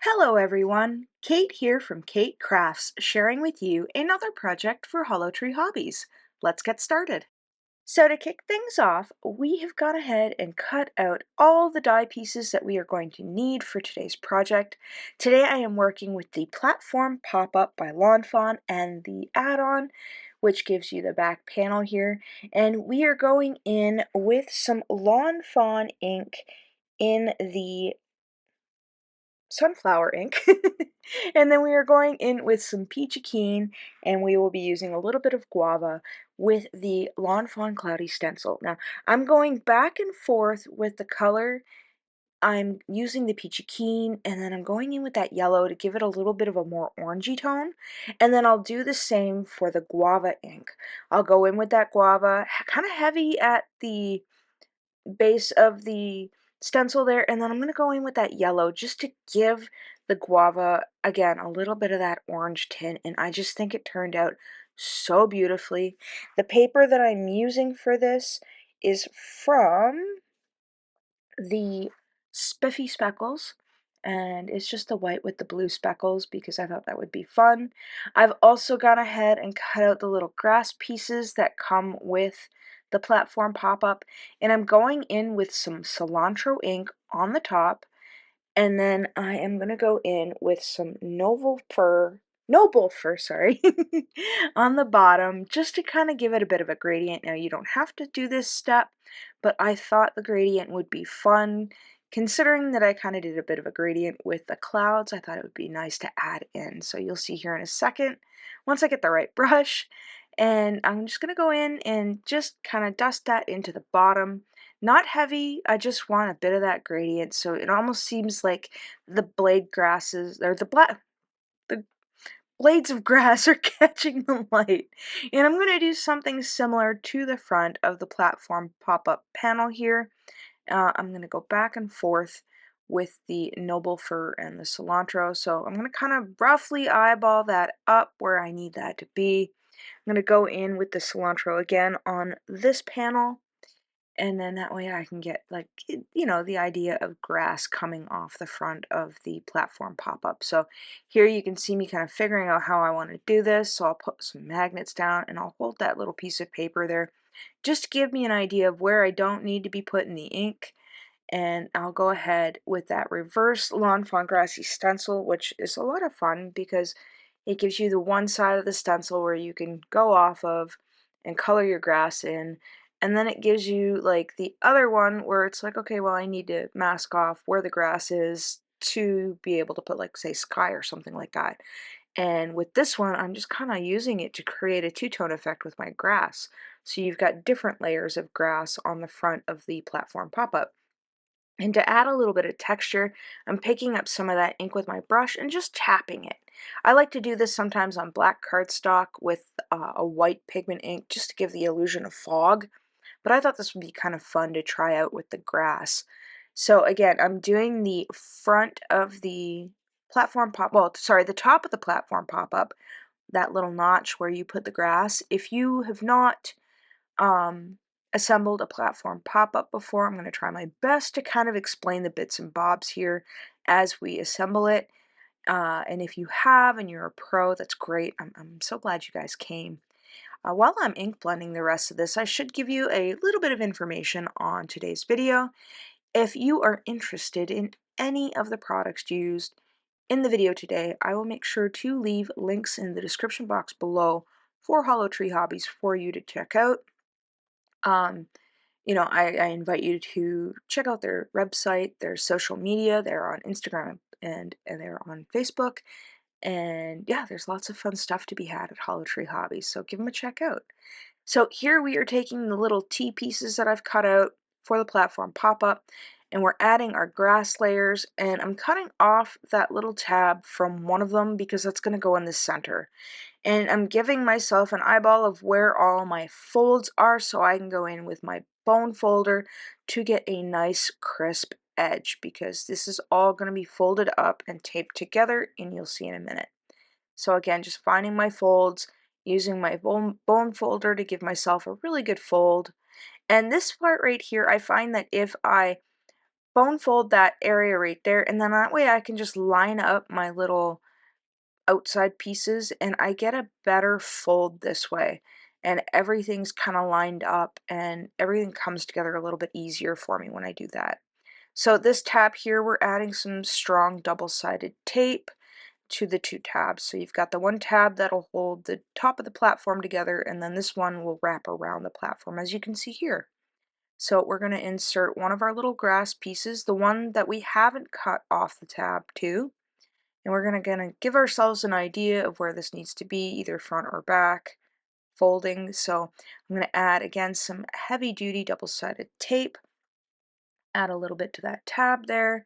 Hello everyone, Kate here from Keight Krafts, sharing with you another project for Hollow Tree Hobbies. Let's get started. So to kick things off, we have gone ahead and cut out all the die pieces that we are going to need for today's project. Today I am working with the Platform Pop-Up by Fawn and the add-on, which gives you the back panel here, and we are going in with some Fawn ink in the sunflower ink. And then we are going in with some Peachy Keen, and we will be using a little bit of guava with the Lawn Fawn Cloudy Stencil. Now, I'm going back and forth with the color. I'm using the Peachy Keen, and then I'm going in with that yellow to give it a little bit of a more orangey tone. And then I'll do the same for the guava ink. I'll go in with that guava, kind of heavy at the base of the stencil there, and then I'm going to go in with that yellow just to give the guava, again, a little bit of that orange tint, and I just think it turned out so beautifully. The paper that I'm using for this is from the Spiffy Speckles, and it's just the white with the blue speckles because I thought that would be fun. I've also gone ahead and cut out the little grass pieces that come with the platform pop-up, and I'm going in with some Cilantro ink on the top, and then I am going to go in with some Noble Fir, sorry, on the bottom, just to kind of give it a bit of a gradient. Now, you don't have to do this step, but I thought the gradient would be fun. Considering that I kind of did a bit of a gradient with the clouds, I thought it would be nice to add in. So you'll see here in a second, once I get the right brush, and I'm just going to go in and just kind of dust that into the bottom. Not heavy, I just want a bit of that gradient, so it almost seems like the blade grasses, or the blades of grass are catching the light. And I'm going to do something similar to the front of the platform pop-up panel here. I'm going to go back and forth with the Noble Fir and the Cilantro, so I'm going to kind of roughly eyeball that up where I need that to be. I'm going to go in with the Cilantro again on this panel, and then that way I can get, like, the idea of grass coming off the front of the platform pop-up. So here you can see me kind of figuring out how I want to do this. So I'll put some magnets down and I'll hold that little piece of paper there just to give me an idea of where I don't need to be putting the ink. And I'll go ahead with that reverse Lawn Fawn Grassy Stencil, which is a lot of fun because it gives you the one side of the stencil where you can go off of and color your grass in, and then it gives you like the other one where it's like, okay, well, I need to mask off where the grass is to be able to put, like, say, sky or something like that. And with this one, I'm just kind of using it to create a two-tone effect with my grass. So you've got different layers of grass on the front of the platform pop-up. And to add a little bit of texture, I'm picking up some of that ink with my brush and just tapping it. I like to do this sometimes on black cardstock with a white pigment ink just to give the illusion of fog, but I thought this would be kind of fun to try out with the grass. So again, I'm doing the front of the the top of the platform pop-up, that little notch where you put the grass. If you have not assembled a platform pop-up before, I'm going to try my best to kind of explain the bits and bobs here as we assemble it. And if you have and you're a pro, that's great. I'm so glad you guys came. While I'm ink blending the rest of this, I should give you a little bit of information on today's video. If you are interested in any of the products used in the video today, I will make sure to leave links in the description box below for Hollow Tree Hobbies for you to check out. I invite you to check out their website, their social media. They're on Instagram and they're on Facebook. And yeah, there's lots of fun stuff to be had at Hollow Tree Hobbies, so give them a check out. So here we are taking the little T pieces that I've cut out for the platform pop-up, and we're adding our grass layers, and I'm cutting off that little tab from one of them because that's going to go in the center. And I'm giving myself an eyeball of where all my folds are so I can go in with my bone folder to get a nice crisp edge, because this is all going to be folded up and taped together, and you'll see in a minute. So again, just finding my folds, using my bone folder to give myself a really good fold. And this part right here, I find that if I bone fold that area right there, and then that way I can just line up my little outside pieces and I get a better fold this way, and everything's kind of lined up and everything comes together a little bit easier for me when I do that. So this tab here, we're adding some strong double-sided tape to the two tabs. So you've got the one tab that'll hold the top of the platform together, and then this one will wrap around the platform, as you can see here. So we're going to insert one of our little grass pieces, the one that we haven't cut off the tab too, and we're gonna give ourselves an idea of where this needs to be, either front or back, folding. So I'm going to add again some heavy duty double-sided tape, add a little bit to that tab there.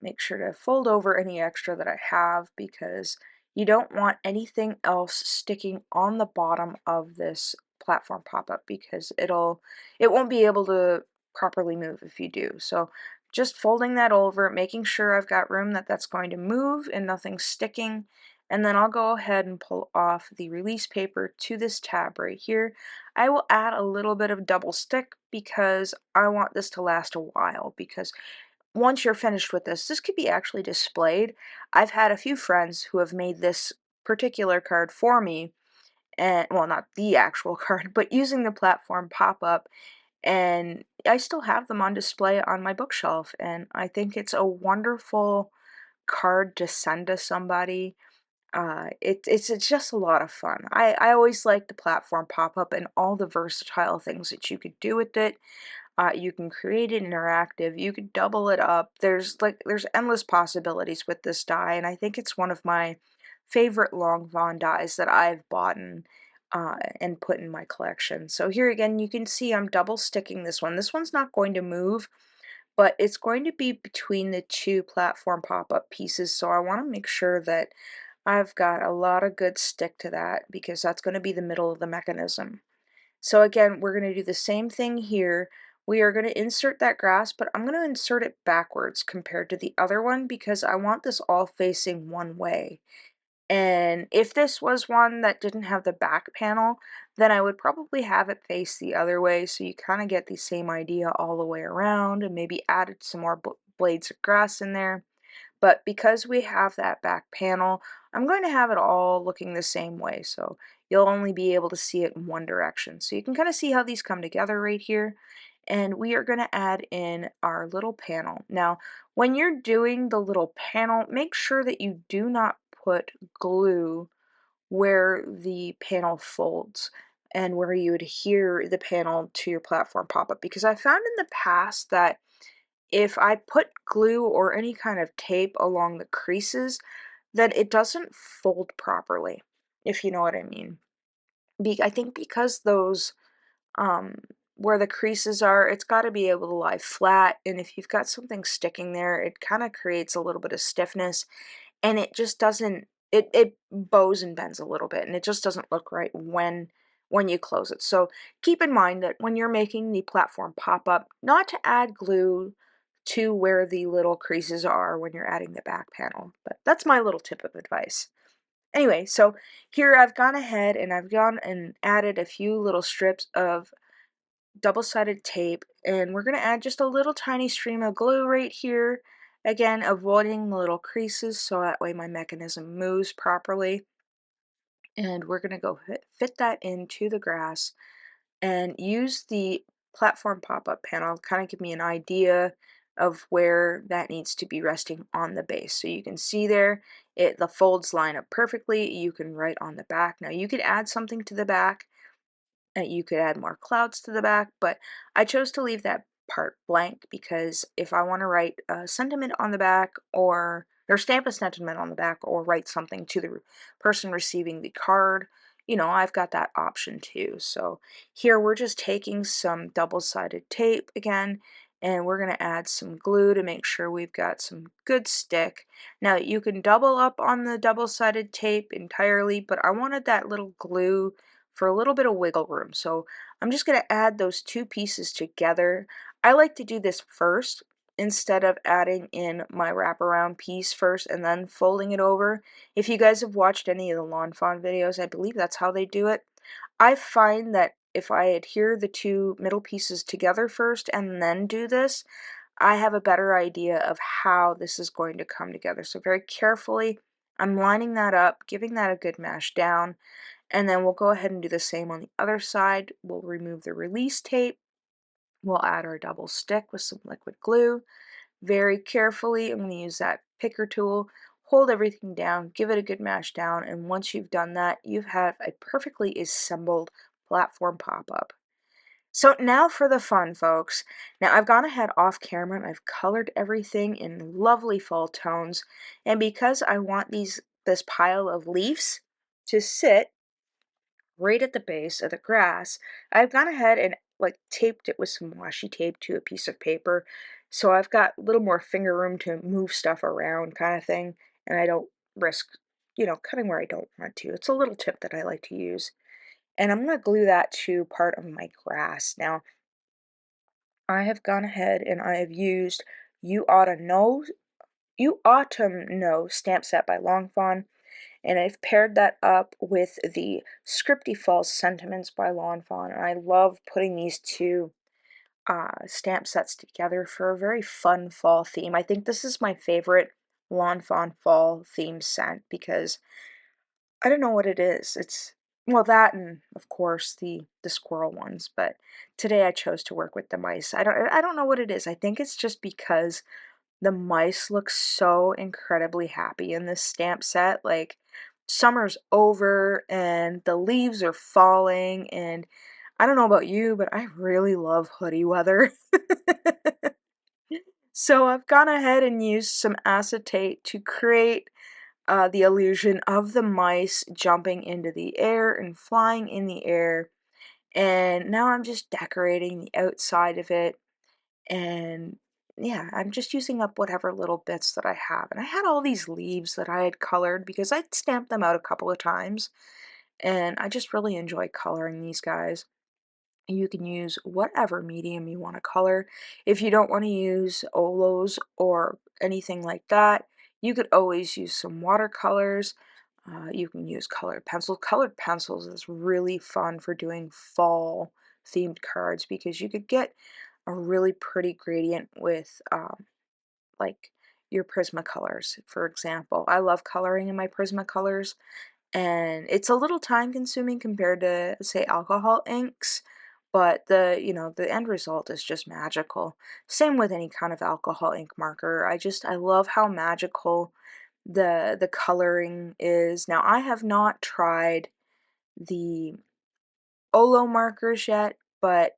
Make sure to fold over any extra that I have because you don't want anything else sticking on the bottom of this platform pop-up because it won't be able to properly move if you do. So just folding that over, making sure I've got room that's going to move and nothing's sticking, and then I'll go ahead and pull off the release paper to this tab right here. I will add a little bit of double stick because I want this to last a while, because once you're finished with this could be actually displayed. I've had a few friends who have made this particular card for me, and well, not the actual card, but using the platform pop-up, and I still have them on display on my bookshelf, and I think it's a wonderful card to send to somebody. It's just a lot of fun. I always like the platform pop-up and all the versatile things that you could do with it. You can create it interactive, you could double it up. There's endless possibilities with this die, and I think it's one of my favorite long Fawn dies that I've bought and put in my collection. So here again, you can see I'm double sticking this one. This one's not going to move, but it's going to be between the two platform pop-up pieces, so I want to make sure that I've got a lot of good stick to that because that's going to be the middle of the mechanism. So again, we're going to do the same thing here. We are going to insert that grass, but I'm going to insert it backwards compared to the other one because I want this all facing one way. And if this was one that didn't have the back panel, then I would probably have it face the other way so you kind of get the same idea all the way around, and maybe added some more blades of grass in there. But because we have that back panel, I'm going to have it all looking the same way, so you'll only be able to see it in one direction. So you can kind of see how these come together right here. And we are going to add in our little panel. Now, when you're doing the little panel, make sure that you do not put glue where the panel folds and where you adhere the panel to your platform pop-up, because I found in the past that if I put glue or any kind of tape along the creases, that it doesn't fold properly, if you know what I mean. I think because those, um, where the creases are, it's got to be able to lie flat, and if you've got something sticking there, it kind of creates a little bit of stiffness, and it just doesn't, it bows and bends a little bit, and it just doesn't look right when you close it. So keep in mind that when you're making the platform pop-up, not to add glue to where the little creases are when you're adding the back panel. But that's my little tip of advice. Anyway, so here I've gone ahead and I've gone and added a few little strips of double-sided tape, and we're going to add just a little tiny stream of glue right here, again avoiding the little creases so that way my mechanism moves properly. And we're going to go fit that into the grass and use the platform pop-up panel to kind of give me an idea of where that needs to be resting on the base. So you can see there, the folds line up perfectly. You can write on the back. Now you could add something to the back, you could add more clouds to the back, but I chose to leave that part blank because if I want to write a sentiment on the back or stamp a sentiment on the back or write something to the person receiving the card, I've got that option too. So here we're just taking some double-sided tape again, and we're going to add some glue to make sure we've got some good stick. Now you can double up on the double-sided tape entirely, but I wanted that little glue for a little bit of wiggle room. So I'm just going to add those two pieces together. I like to do this first instead of adding in my wraparound piece first and then folding it over. If you guys have watched any of the Lawn Fawn videos, I believe that's how they do it. I find that if I adhere the two middle pieces together first and then do this, I have a better idea of how this is going to come together. So very carefully, I'm lining that up, giving that a good mash down, and then we'll go ahead and do the same on the other side. We'll remove the release tape. We'll add our double stick with some liquid glue. Very carefully, I'm going to use that picker tool, hold everything down, give it a good mash down, and once you've done that, you have a perfectly assembled platform pop-up. So now for the fun, folks. Now I've gone ahead off camera and I've colored everything in lovely fall tones, and because I want this pile of leaves to sit right at the base of the grass, I've gone ahead and like taped it with some washi tape to a piece of paper. So I've got a little more finger room to move stuff around kind of thing, and I don't risk, cutting where I don't want to. It's a little tip that I like to use. And I'm going to glue that to part of my grass. Now, I have gone ahead and I have used You Autumn Know stamp set by Long Fawn, and I've paired that up with the Scripty Fall Sentiments by Lawn Fawn, and I love putting these two stamp sets together for a very fun fall theme. I think this is my favorite Lawn Fawn fall theme scent because I don't know what it is. It's well that and of course the squirrel ones, but today I chose to work with the mice. I don't know what it is. I think it's just because the mice look so incredibly happy in this stamp set. Like, summer's over and the leaves are falling, and I don't know about you, but I really love hoodie weather. So I've gone ahead and used some acetate to create the illusion of the mice jumping into the air and flying in the air. And now I'm just decorating the outside of it, and yeah, I'm just using up whatever little bits that I have. And I had all these leaves that I had colored because I'd stamped them out a couple of times, and I just really enjoy coloring these guys. You can use whatever medium you want to color. If you don't want to use olos or anything like that, you could always use some watercolors. You can use colored pencils. Colored pencils is really fun for doing fall themed cards because you could get a really pretty gradient with like your Prismacolors, for example. I love coloring in my Prismacolors, and it's a little time consuming compared to, say, alcohol inks, but the end result is just magical. Same with any kind of alcohol ink marker. I love how magical the coloring is. Now, I have not tried the Olo markers yet, but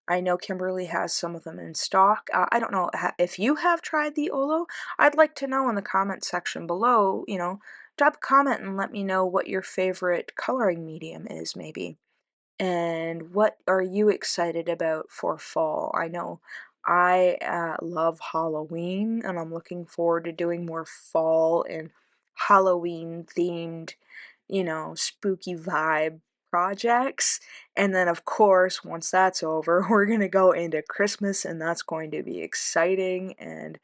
I know Kimberly has some of them in stock. I don't know if you have tried the Olo. I'd like to know in the comment section below, drop a comment and let me know what your favorite coloring medium is, maybe. And what are you excited about for fall? I know I love Halloween, and I'm looking forward to doing more fall and Halloween themed, spooky vibe projects. And then, of course, once that's over, we're going to go into Christmas, and that's going to be exciting. And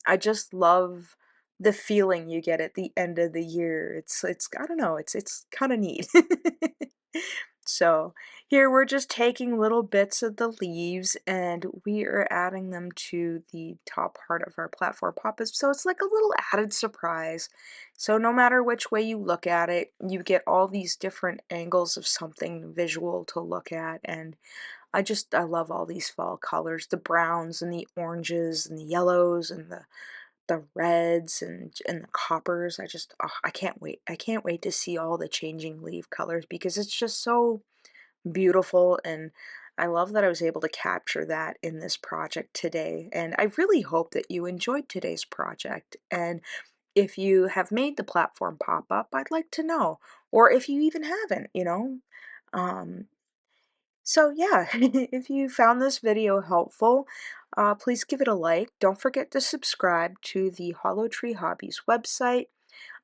I just love the feeling you get at the end of the year. It's I don't know, it's kind of neat. So here we're just taking little bits of the leaves and we are adding them to the top part of our platform pop-up. So it's like a little added surprise. So no matter which way you look at it, you get all these different angles of something visual to look at. And I love all these fall colors, the browns and the oranges and the yellows and the reds and the coppers. I can't wait. I can't wait to see all the changing leaf colors because it's just so beautiful, and I love that I was able to capture that in this project today. And I really hope that you enjoyed today's project. And if you have made the platform pop-up, I'd like to know. Or if you even haven't. Um, so yeah, if you found this video helpful, please give it a like. Don't forget to subscribe to the Hollow Tree Hobbies website.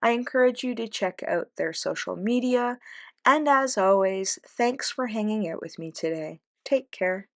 I encourage you to check out their social media. And as always, thanks for hanging out with me today. Take care.